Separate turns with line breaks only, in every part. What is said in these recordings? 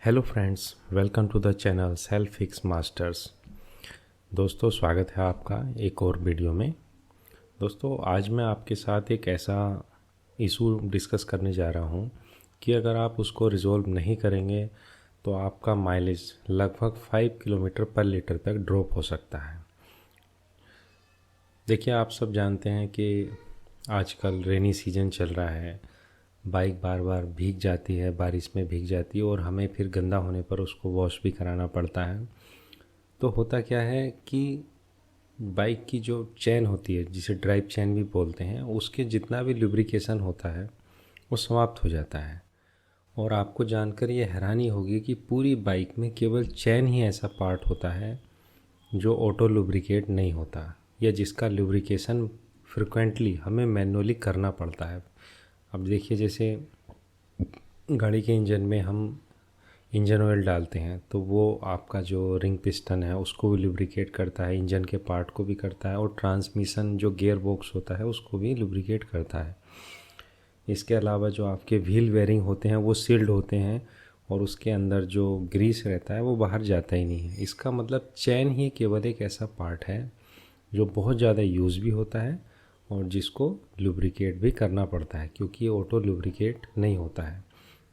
Hello friends, welcome to the channel self fix masters. दोस्तों, स्वागत है आपका एक और वीडियो में। दोस्तों, आज मैं आपके साथ एक ऐसा इशू डिस्कस करने जा रहा हूं कि अगर आप उसको रिजॉल्व नहीं करेंगे तो आपका माइलेज लगभग 5 किलोमीटर पर लीटर तक ड्रॉप हो सकता है। देखिए, आप सब जानते हैं कि आजकल रेनी सीजन चल रहा है। बाइक बार बार भीग जाती है, बारिश में भीग जाती है और हमें फिर गंदा होने पर उसको वॉश भी कराना पड़ता है। तो होता क्या है कि बाइक की जो चेन होती है, जिसे ड्राइव चेन भी बोलते हैं, उसके जितना भी लुब्रिकेशन होता है वो समाप्त हो जाता है। और आपको जानकर ये हैरानी होगी कि पूरी बाइक में केवल चेन ही ऐसा पार्ट होता है जो ऑटो लुब्रिकेट नहीं होता, या जिसका लुब्रिकेशन फ्रिक्वेंटली हमें मैनुअली करना पड़ता है। अब देखिए, जैसे गाड़ी के इंजन में हम इंजन ऑयल डालते हैं तो वो आपका जो रिंग पिस्टन है उसको भी लुब्रिकेट करता है, इंजन के पार्ट को भी करता है, और ट्रांसमिशन जो गियर बॉक्स होता है उसको भी लुब्रिकेट करता है। इसके अलावा जो आपके व्हील बेयरिंग होते हैं वो सील्ड होते हैं और उसके अंदर जो ग्रीस रहता है वो बाहर जाता ही नहीं है। इसका मतलब चैन ही केवल एक ऐसा पार्ट है जो बहुत ज़्यादा यूज़ भी होता है और जिसको लुब्रिकेट भी करना पड़ता है, क्योंकि ये ऑटो लुब्रिकेट नहीं होता है।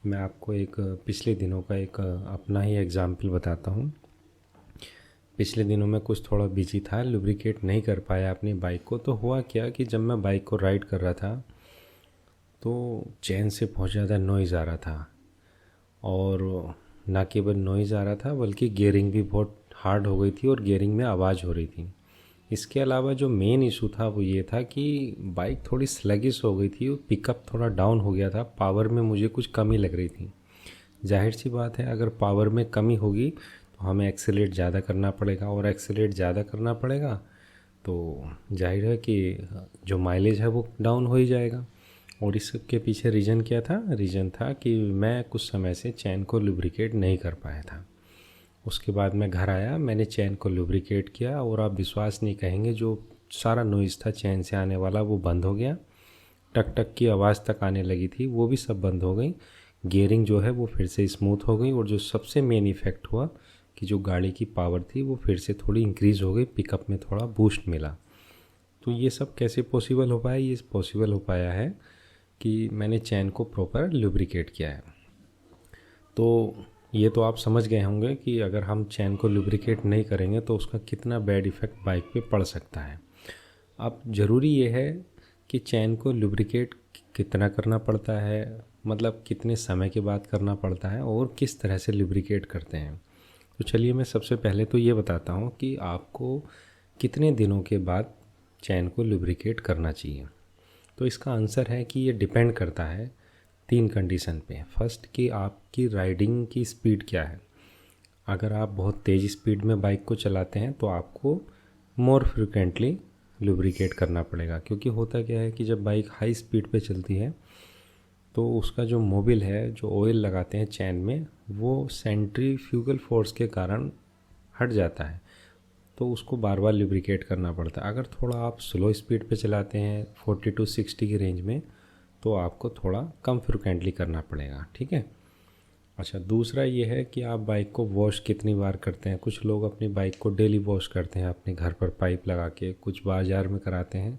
मैं आपको एक पिछले दिनों का एक अपना ही एग्जाम्पल बताता हूँ। पिछले दिनों में कुछ थोड़ा बिजी था, लुब्रिकेट नहीं कर पाया अपनी बाइक को। तो हुआ क्या कि जब मैं बाइक को राइड कर रहा था तो चैन से बहुत ज़्यादा नॉइज़ आ रहा था, और ना केवल नॉइज़ आ रहा था बल्कि गियरिंग भी बहुत हार्ड हो गई थी और गियरिंग में आवाज़ हो रही थी। इसके अलावा जो मेन इशू था वो ये था कि बाइक थोड़ी स्लगिश हो गई थी, पिकअप थोड़ा डाउन हो गया था, पावर में मुझे कुछ कमी लग रही थी। जाहिर सी बात है, अगर पावर में कमी होगी तो हमें एक्सेलेरेट ज़्यादा करना पड़ेगा, और एक्सेलेरेट ज़्यादा करना पड़ेगा तो जाहिर है कि जो माइलेज है वो डाउन हो ही जाएगा। और इसके पीछे रीज़न क्या था? रीज़न था कि मैं कुछ समय से चैन को लुब्रिकेट नहीं कर पाया था। उसके बाद मैं घर आया, मैंने चैन को लुब्रिकेट किया और आप विश्वास नहीं कहेंगे, जो सारा नॉइज़ था चैन से आने वाला वो बंद हो गया। टक टक की आवाज़ तक आने लगी थी, वो भी सब बंद हो गई। गियरिंग जो है वो फिर से स्मूथ हो गई, और जो सबसे मेन इफ़ेक्ट हुआ कि जो गाड़ी की पावर थी वो फिर से थोड़ी इंक्रीज़ हो गई, पिकअप में थोड़ा बूस्ट मिला। तो ये सब कैसे पॉसिबल हो पाया? ये पॉसिबल हो पाया है कि मैंने चैन को प्रॉपर लुब्रिकेट किया है। तो ये तो आप समझ गए होंगे कि अगर हम चैन को लुब्रिकेट नहीं करेंगे तो उसका कितना बैड इफ़ेक्ट बाइक पे पड़ सकता है। अब ज़रूरी ये है कि चैन को लुब्रिकेट कितना करना पड़ता है, मतलब कितने समय के बाद करना पड़ता है और किस तरह से लुब्रिकेट करते हैं। तो चलिए, मैं सबसे पहले तो ये बताता हूँ कि आपको कितने दिनों के बाद चैन को लुब्रिकेट करना चाहिए। तो इसका आंसर है कि ये डिपेंड करता है 3 कंडीशन पे। फर्स्ट, कि आपकी राइडिंग की स्पीड क्या है। अगर आप बहुत तेज़ स्पीड में बाइक को चलाते हैं तो आपको मोर फ्रिक्वेंटली लुब्रिकेट करना पड़ेगा, क्योंकि होता क्या है कि जब बाइक हाई स्पीड पे चलती है तो उसका जो मोबिल है, जो ऑयल लगाते हैं चैन में, वो सेंट्रीफ्यूगल फोर्स के कारण हट जाता है, तो उसको बार बार लुब्रिकेट करना पड़ता है। अगर थोड़ा आप स्लो स्पीड पे चलाते हैं 40 to 60 की रेंज में, तो आपको थोड़ा कम फ्रिक्वेंटली करना पड़ेगा। ठीक है। अच्छा, दूसरा ये है कि आप बाइक को वॉश कितनी बार करते हैं। कुछ लोग अपनी बाइक को डेली वॉश करते हैं अपने घर पर पाइप लगा के, कुछ बाज़ार में कराते हैं,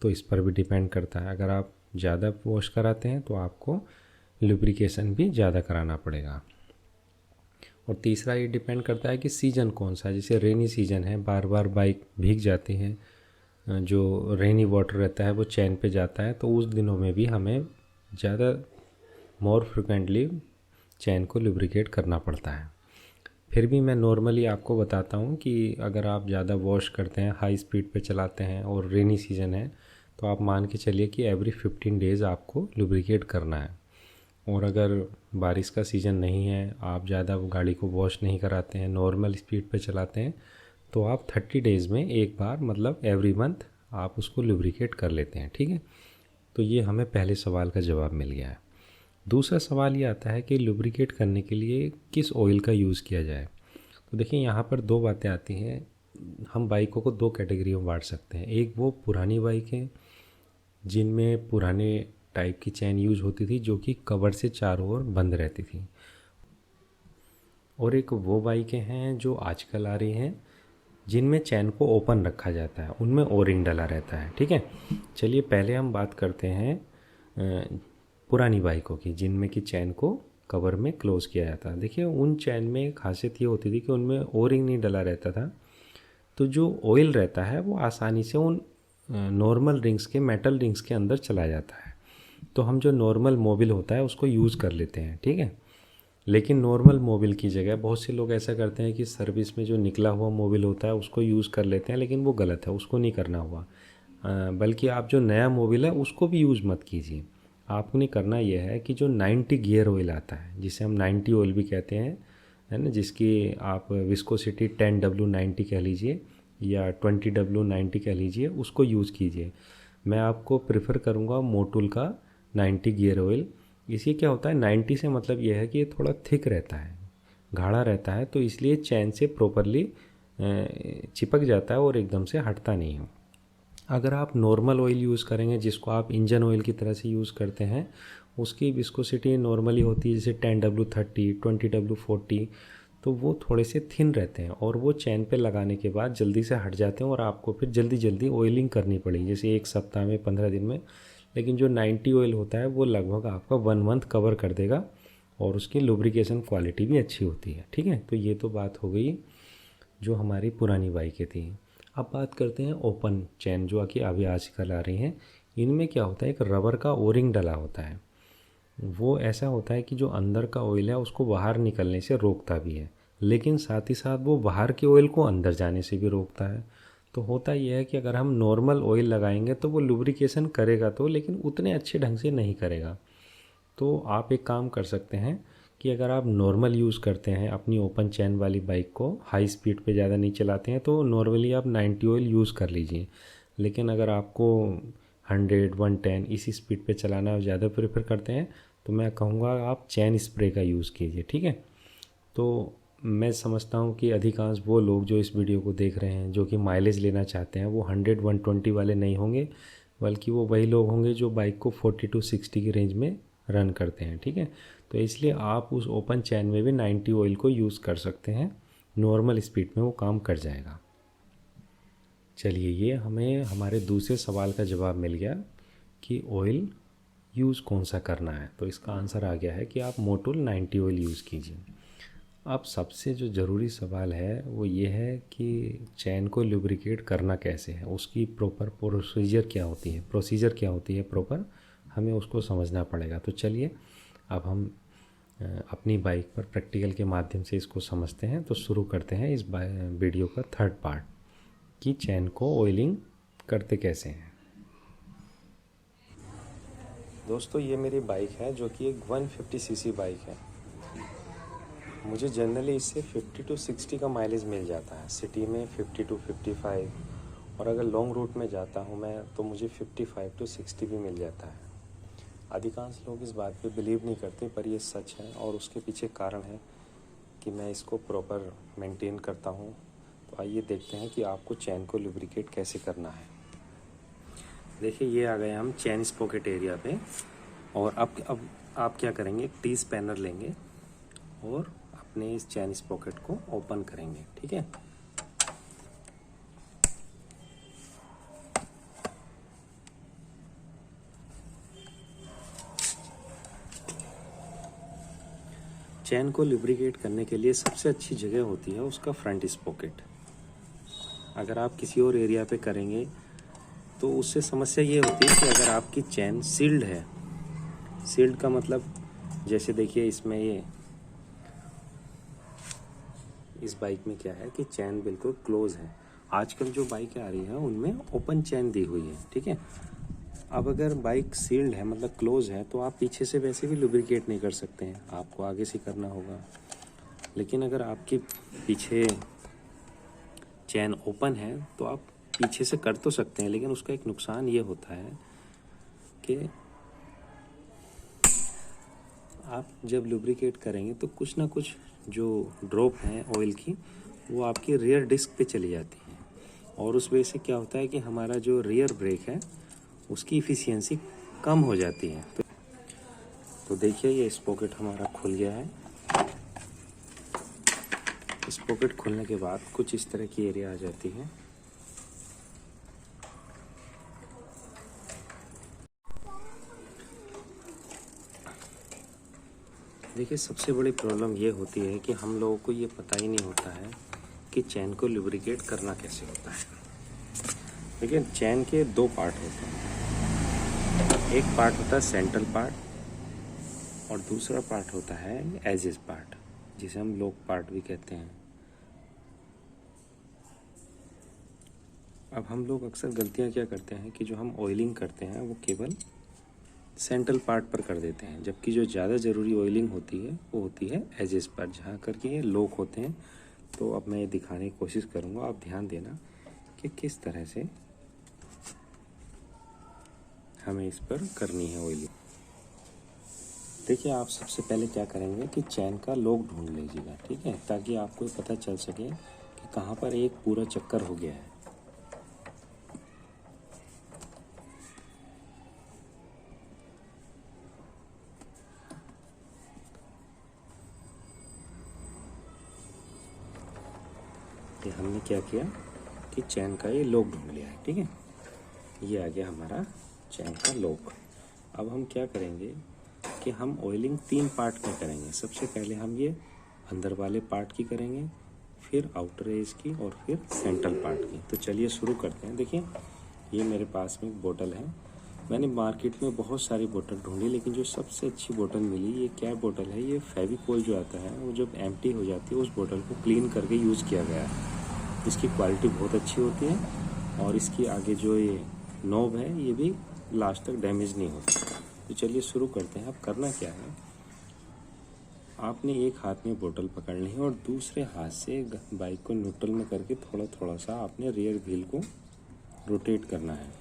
तो इस पर भी डिपेंड करता है। अगर आप ज़्यादा वॉश कराते हैं तो आपको लुब्रिकेशन भी ज़्यादा कराना पड़ेगा। और तीसरा ये डिपेंड करता है कि सीज़न कौन सा है। जैसे रेनी सीज़न है, बार बार बाइक भीग जाती है, जो रेनी वाटर रहता है वो चैन पे जाता है, तो उस दिनों में भी हमें ज़्यादा मोर फ्रिक्वेंटली चैन को लुब्रिकेट करना पड़ता है। फिर भी मैं नॉर्मली आपको बताता हूँ कि अगर आप ज़्यादा वॉश करते हैं, हाई स्पीड पे चलाते हैं और रेनी सीज़न है, तो आप मान के चलिए कि एवरी 15 डेज़ आपको लुब्रिकेट करना है। और अगर बारिश का सीज़न नहीं है, आप ज़्यादा गाड़ी को वॉश नहीं कराते हैं, नॉर्मल स्पीड पे चलाते हैं, तो आप 30 डेज़ में एक बार, मतलब एवरी मंथ आप उसको लुब्रिकेट कर लेते हैं। ठीक है। तो ये हमें पहले सवाल का जवाब मिल गया है। दूसरा सवाल ये आता है कि लुब्रिकेट करने के लिए किस ऑयल का यूज़ किया जाए। तो देखिए, यहाँ पर 2 बातें आती हैं। हम बाइकों को 2 कैटेगरी में बांट सकते हैं। एक वो पुरानी बाइकें जिनमें पुराने टाइप की चैन यूज होती थी, जो कि कवर से चारों ओर बंद रहती थी। और एक वो बाइकें हैं जो आजकल आ रही हैं जिनमें चैन को ओपन रखा जाता है, उनमें ओ रिंग डला रहता है। ठीक है, चलिए पहले हम बात करते हैं पुरानी बाइकों की जिनमें कि चैन को कवर में क्लोज़ किया जाता है। देखिए उन चैन में खासियत ये होती थी कि उनमें ओ रिंग नहीं डला रहता था, तो जो ऑयल रहता है वो आसानी से उन नॉर्मल रिंग्स के, मेटल रिंग्स के अंदर चला जाता है। तो हम जो नॉर्मल मोबिल होता है उसको यूज़ कर लेते हैं। ठीक है, लेकिन नॉर्मल मोबिल की जगह बहुत से लोग ऐसा करते हैं कि सर्विस में जो निकला हुआ मोबिल होता है उसको यूज़ कर लेते हैं, लेकिन वो गलत है, उसको नहीं करना हुआ। बल्कि आप जो नया मोबिल है उसको भी यूज़ मत कीजिए। आपने करना यह है कि जो 90 गियर ऑयल आता है, जिसे हम 90 ऑयल भी कहते हैं, है ना, जिसकी आप विस्कोसिटी 10W90 कह लीजिए या 20W90 कह लीजिए, उसको यूज़ कीजिए। मैं आपको प्रेफर करूँगा मोटूल का 90 गियर ऑयल। इससे क्या होता है, 90 से मतलब यह है कि ये थोड़ा थिक रहता है, गाढ़ा रहता है, तो इसलिए चैन से प्रॉपरली चिपक जाता है और एकदम से हटता नहीं है। अगर आप नॉर्मल ऑयल यूज़ करेंगे जिसको आप इंजन ऑयल की तरह से यूज़ करते हैं, उसकी विस्कोसिटी नॉर्मली होती है जैसे 10W30, 20W40, तो वो थोड़े से थिन रहते हैं और वो चैन पे लगाने के बाद जल्दी से हट जाते हैं और आपको फिर जल्दी जल्दी ऑयलिंग करनी पड़ेगी, जैसे एक सप्ताह में, 15 दिन में। लेकिन जो 90 ऑयल होता है वो लगभग आपका 1 मंथ कवर कर देगा और उसकी लुब्रिकेशन क्वालिटी भी अच्छी होती है। ठीक है, तो ये तो बात हो गई जो हमारी पुरानी बाइकें थी। अब बात करते हैं ओपन चैन जो कि अभी आजकल आ रही हैं। इनमें क्या होता है, एक रबर का ओरिंग डला होता है। वो ऐसा होता है कि जो अंदर का ऑयल है उसको बाहर निकलने से रोकता भी है, लेकिन साथ ही साथ वो बाहर के ऑयल को अंदर जाने से भी रोकता है। तो होता यह है कि अगर हम नॉर्मल ऑयल लगाएंगे तो वो लुब्रिकेशन करेगा तो, लेकिन उतने अच्छे ढंग से नहीं करेगा। तो आप एक काम कर सकते हैं कि अगर आप नॉर्मल यूज़ करते हैं अपनी ओपन चैन वाली बाइक को, हाई स्पीड पे ज़्यादा नहीं चलाते हैं, तो नॉर्मली आप 90 ऑयल यूज़ कर लीजिए। लेकिन अगर आपको 100, 110 इसी स्पीड पे चलाना ज़्यादा प्रेफर करते हैं तो मैं कहूँगा आप चैन स्प्रे का यूज़ कीजिए। ठीक है, तो मैं समझता हूँ कि अधिकांश वो लोग जो इस वीडियो को देख रहे हैं जो कि माइलेज लेना चाहते हैं वो 100, 120 वाले नहीं होंगे, बल्कि वो वही लोग होंगे जो बाइक को 40 to 60 की रेंज में रन करते हैं। ठीक है, तो इसलिए आप उस ओपन चैन में भी 90 ऑयल को यूज़ कर सकते हैं, नॉर्मल स्पीड में वो काम कर जाएगा। चलिए, ये हमें हमारे दूसरे सवाल का जवाब मिल गया कि ऑयल यूज़ कौन सा करना है। तो इसका आंसर आ गया है कि आप मोटूल 90 ऑयल यूज़ कीजिए। अब सबसे जो ज़रूरी सवाल है वो ये है कि चैन को लुब्रिकेट करना कैसे है, उसकी प्रॉपर प्रोसीजर क्या होती है प्रॉपर, हमें उसको समझना पड़ेगा। तो चलिए अब हम अपनी बाइक पर प्रैक्टिकल के माध्यम से इसको समझते हैं। तो शुरू करते हैं इस वीडियो का थर्ड पार्ट कि चैन को ऑयलिंग करते कैसे हैं। दोस्तों, ये मेरी बाइक है जो कि एक 150 सीसी बाइक है। मुझे जनरली इससे 50 to 60 का माइलेज मिल जाता है, सिटी में 50 to 55, और अगर लॉन्ग रूट में जाता हूँ मैं तो मुझे 55 to 60 भी मिल जाता है। अधिकांश लोग इस बात पे बिलीव नहीं करते, पर ये सच है और उसके पीछे कारण है कि मैं इसको प्रॉपर मेंटेन करता हूँ। तो आइए देखते हैं कि आपको चैन को लुब्रिकेट कैसे करना है। देखिए, ये आ गए हम चैन स्पॉकेट एरिया पे, और अब आप क्या करेंगे, एक टी स्पैनर लेंगे और अपने इस चैन स्पॉकेट को ओपन करेंगे। ठीक है, चैन को लुब्रिकेट करने के लिए सबसे अच्छी जगह होती है उसका फ्रंट स्पॉकेट। अगर आप किसी और एरिया पे करेंगे तो उससे समस्या ये होती है कि अगर आपकी चैन सील्ड है, सील्ड का मतलब जैसे देखिए इसमें ये इस बाइक में क्या है कि चैन बिल्कुल क्लोज है। आजकल जो बाइकें आ रही हैं उनमें ओपन चैन दी हुई है। ठीक है, अब अगर बाइक सील्ड है मतलब क्लोज है तो आप पीछे से वैसे भी लुब्रिकेट नहीं कर सकते हैं, आपको आगे से करना होगा। लेकिन अगर आपके पीछे चैन ओपन है तो आप पीछे से कर तो सकते हैं, लेकिन उसका एक नुकसान ये होता है कि आप जब लुब्रिकेट करेंगे तो कुछ ना कुछ जो ड्रॉप हैं ऑयल की वो आपकी रियर डिस्क पे चली जाती हैं, और उस वजह से क्या होता है कि हमारा जो रियर ब्रेक है उसकी इफ़िशियंसी कम हो जाती है। तो देखिए, ये स्पॉकेट हमारा खुल गया है। इस पॉकेट खोलने के बाद कुछ इस तरह की एरिया आ जाती है। देखिए, सबसे बड़ी प्रॉब्लम ये होती है कि हम लोगों को ये पता ही नहीं होता है कि चैन को लुब्रिकेट करना कैसे होता है। देखिए, चैन के दो पार्ट होते हैं। एक पार्ट होता है सेंट्रल पार्ट और दूसरा पार्ट होता है एजेस पार्ट, जिसे हम लोक पार्ट भी कहते हैं। अब हम लोग अक्सर गलतियां क्या करते हैं कि जो हम ऑयलिंग करते हैं वो केवल सेंट्रल पार्ट पर कर देते हैं, जबकि जो ज़्यादा ज़रूरी ऑयलिंग होती है वो होती है एजेस पर, जहाँ करके ये लोक होते हैं। तो अब मैं ये दिखाने की कोशिश करूँगा, आप ध्यान देना कि किस तरह से हमें इस पर करनी है ऑयलिंग। देखिए, आप सबसे पहले क्या करेंगे कि चैन का लोक ढूंढ लीजिएगा, ठीक है, ताकि आपको पता चल सके कि कहाँ पर एक पूरा चक्कर हो गया है। ये हमने क्या किया कि चैन का ये लोक ढूंढ लिया है, ठीक है। ये आ गया हमारा चैन का लोक। अब हम क्या करेंगे कि हम ऑयलिंग 3 पार्ट में करेंगे। सबसे पहले हम ये अंदर वाले पार्ट की करेंगे, फिर आउटर एज की और फिर सेंट्रल पार्ट की। तो चलिए शुरू करते हैं। देखिए, ये मेरे पास में एक बोतल है। मैंने मार्केट में बहुत सारी बोतल ढूंढी, लेकिन जो सबसे अच्छी बोतल मिली, ये क्या बोतल है, ये फेविकोल जो आता है वो जब एम्प्टी हो जाती है उस बोतल को क्लीन करके यूज़ किया गया है। इसकी क्वालिटी बहुत अच्छी होती है और इसकी आगे जो ये नॉब है ये भी लास्ट तक डैमेज नहीं होता। तो चलिए शुरू करते हैं। अब करना क्या है, आपने एक हाथ में बोतल पकड़नी है और दूसरे हाथ से बाइक को न्यूट्रल में करके थोड़ा थोड़ा सा आपने रियर व्हील को रोटेट करना है।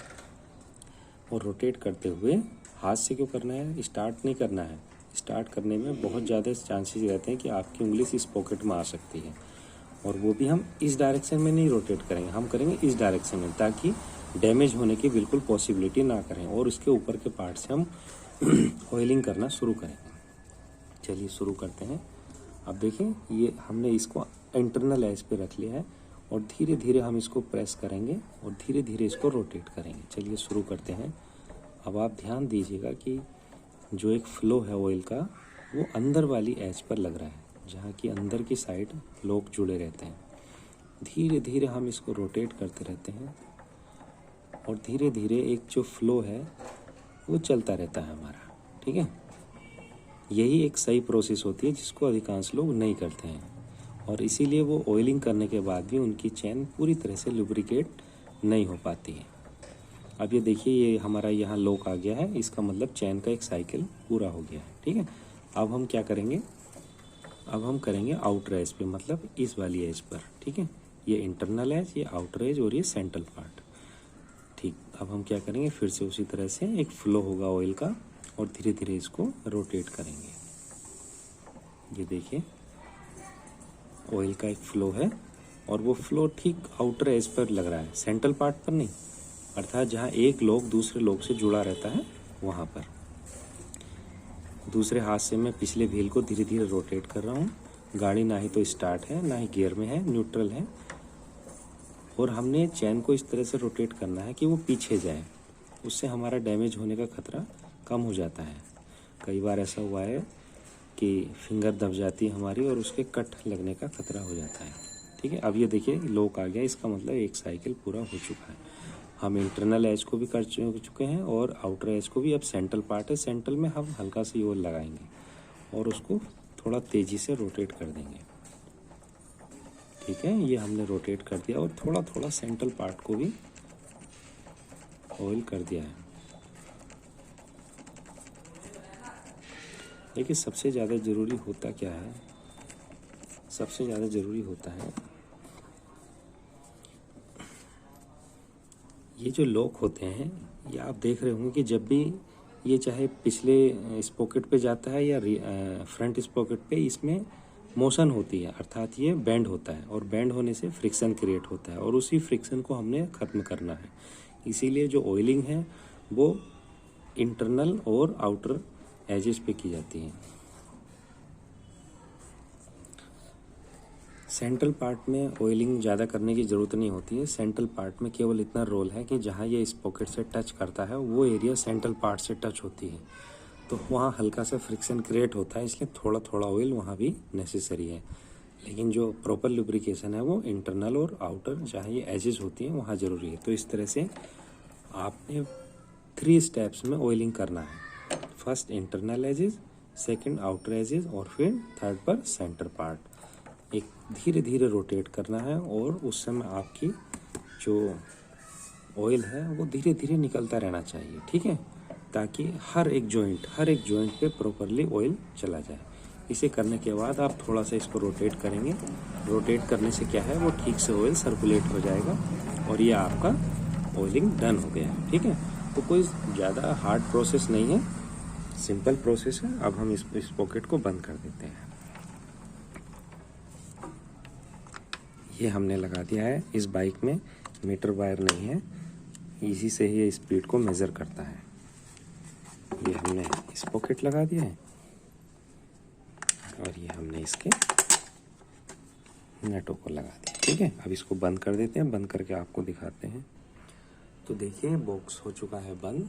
और रोटेट करते हुए हाथ से क्यों करना है, स्टार्ट नहीं करना है। स्टार्ट करने में बहुत ज़्यादा चांसेस रहते हैं कि आपकी उंगली इस पॉकेट में आ सकती है, और वो भी हम इस डायरेक्शन में नहीं रोटेट करेंगे, हम करेंगे इस डायरेक्शन में, ताकि डैमेज होने की बिल्कुल पॉसिबिलिटी ना करें और उसके ऊपर के पार्ट से हम ऑयलिंग करना शुरू करेंगे। चलिए शुरू करते हैं। अब देखें, ये हमने इसको इंटरनल एज पे रख लिया है और धीरे धीरे हम इसको प्रेस करेंगे और धीरे धीरे इसको रोटेट करेंगे। चलिए शुरू करते हैं। अब आप ध्यान दीजिएगा कि जो एक फ्लो है ऑयल का वो अंदर वाली एज पर लग रहा है, जहाँ की अंदर की साइड लोग जुड़े रहते हैं। धीरे धीरे हम इसको रोटेट करते रहते हैं और धीरे धीरे एक जो फ्लो है वो चलता रहता है हमारा, ठीक है। यही एक सही प्रोसेस होती है जिसको अधिकांश लोग नहीं करते हैं, और इसीलिए वो ऑयलिंग करने के बाद भी उनकी चैन पूरी तरह से लुब्रिकेट नहीं हो पाती है। अब ये देखिए, ये हमारा यहाँ लॉक आ गया है, इसका मतलब चैन का एक साइकिल पूरा हो गया है, ठीक है। अब हम क्या करेंगे, अब हम करेंगे आउटर एज पे, मतलब इस वाली एज पर, ठीक है। ये इंटरनल एज, ये आउटर एज और ये सेंट्रल पार्ट, ठीक। अब हम क्या करेंगे, फिर से उसी तरह से एक फ्लो होगा ऑयल का और धीरे धीरे इसको रोटेट करेंगे। ये देखिए, ऑयल का एक फ्लो है और वो फ्लो ठीक आउटर एज पर लग रहा है, सेंट्रल पार्ट पर नहीं, अर्थात जहाँ एक लोग दूसरे लोग से जुड़ा रहता है वहाँ पर। दूसरे हाथ से मैं पिछले व्हील को धीरे धीरे रोटेट कर रहा हूँ। गाड़ी ना ही तो स्टार्ट है ना ही गियर में है, न्यूट्रल है, और हमने चैन को इस तरह से रोटेट करना है कि वो पीछे जाए। उससे हमारा डैमेज होने का खतरा कम हो जाता है। कई बार ऐसा हुआ है कि फिंगर दब जाती है हमारी और उसके कट लगने का खतरा हो जाता है, ठीक है। अब ये देखिए, लॉक आ गया, इसका मतलब एक साइकिल पूरा हो चुका है। हम इंटरनल एज को भी कर चुके हैं और आउटर एज को भी। अब सेंट्रल पार्ट है, सेंट्रल में हम हल्का सी ओर लगाएंगे और उसको थोड़ा तेज़ी से रोटेट कर देंगे, ठीक है। ये हमने रोटेट कर दिया और थोड़ा थोड़ा सेंट्रल पार्ट को भी ऑयल कर दिया है। देखिए, सबसे ज़्यादा ज़रूरी होता क्या है, सबसे ज़्यादा ज़रूरी होता है ये जो लॉक होते हैं। ये आप देख रहे होंगे कि जब भी ये चाहे पिछले इस पॉकेट पे जाता है या फ्रंट इस पॉकेट पे, इसमें मोशन होती है, अर्थात ये बेंड होता है और बेंड होने से फ्रिक्शन क्रिएट होता है और उसी फ्रिक्शन को हमने ख़त्म करना है। इसीलिए जो ऑयलिंग है वो इंटरनल और आउटर एजेस पे की जाती है। सेंट्रल पार्ट में ऑयलिंग ज़्यादा करने की ज़रूरत नहीं होती है। सेंट्रल पार्ट में केवल इतना रोल है कि जहाँ ये इस पॉकेट से टच करता है वो एरिया सेंट्रल पार्ट से टच होती है, तो वहाँ हल्का सा फ्रिक्शन क्रिएट होता है, इसलिए थोड़ा थोड़ा ऑयल वहाँ भी नेसेसरी है। लेकिन जो प्रॉपर लुब्रिकेशन है वो इंटरनल और आउटर जहाँ ये एजेस होती हैं वहाँ ज़रूरी है। तो इस तरह से आपने 3 स्टेप्स में ऑयलिंग करना है। First internal edges, second outer edges और फिर थर्ड पर सेंटर पार्ट। एक धीरे धीरे रोटेट करना है और उस समय आपकी जो ऑयल है वो धीरे धीरे निकलता रहना चाहिए, ठीक है, ताकि हर एक जॉइंट पे प्रॉपरली ऑयल चला जाए। इसे करने के बाद आप थोड़ा सा इसको रोटेट करेंगे। रोटेट करने से क्या है वो ठीक से ऑयल सर्कुलेट हो जाएगा और ये आपका ऑयलिंग डन हो गया है, ठीक है। तो कोई ज़्यादा हार्ड प्रोसेस नहीं है, सिंपल प्रोसेस है। अब हम इस पॉकेट को बंद कर देते हैं। ये हमने लगा दिया है। इस बाइक में मीटर वायर नहीं है, इसी से ही ये स्पीड को मेज़र करता है। ये हमने इस पॉकेट लगा दिया है और ये हमने इसके नटों को लगा दिया, ठीक है। अब इसको बंद कर देते हैं। बंद करके आपको दिखाते हैं। तो देखिए बॉक्स हो चुका है बंद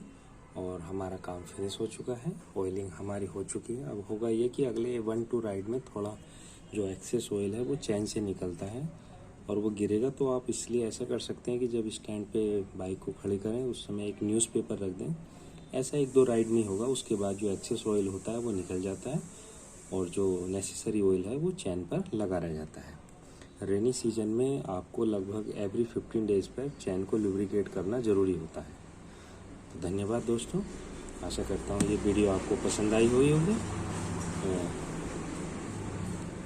और हमारा काम फिनिश हो चुका है। ऑयलिंग हमारी हो चुकी है। अब होगा ये कि अगले 1-2 राइड में थोड़ा जो एक्सेस ऑयल है वो चैन से निकलता है और वो गिरेगा। तो आप इसलिए ऐसा कर सकते हैं कि जब स्टैंड पे बाइक को खड़ी करें उस समय एक न्यूज़पेपर रख दें। ऐसा 1-2 राइड नहीं होगा, उसके बाद जो एक्सेस ऑयल होता है वो निकल जाता है और जो नेसेसरी ऑयल है वो चैन पर लगा रह जाता है। रेनी सीजन में आपको लगभग एवरी 15 डेज पर चैन को लुब्रिकेट करना ज़रूरी होता है। तो धन्यवाद दोस्तों, आशा करता हूँ ये वीडियो आपको पसंद आई हुई होगी।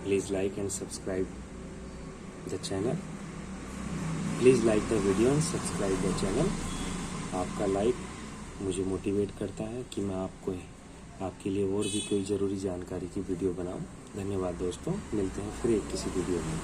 Please like and subscribe the channel. Please like the video and subscribe the channel. आपका लाइक मुझे मोटिवेट करता है कि मैं आपके लिए और भी कोई ज़रूरी जानकारी की वीडियो बनाऊं। धन्यवाद दोस्तों, मिलते हैं फिर एक किसी वीडियो में।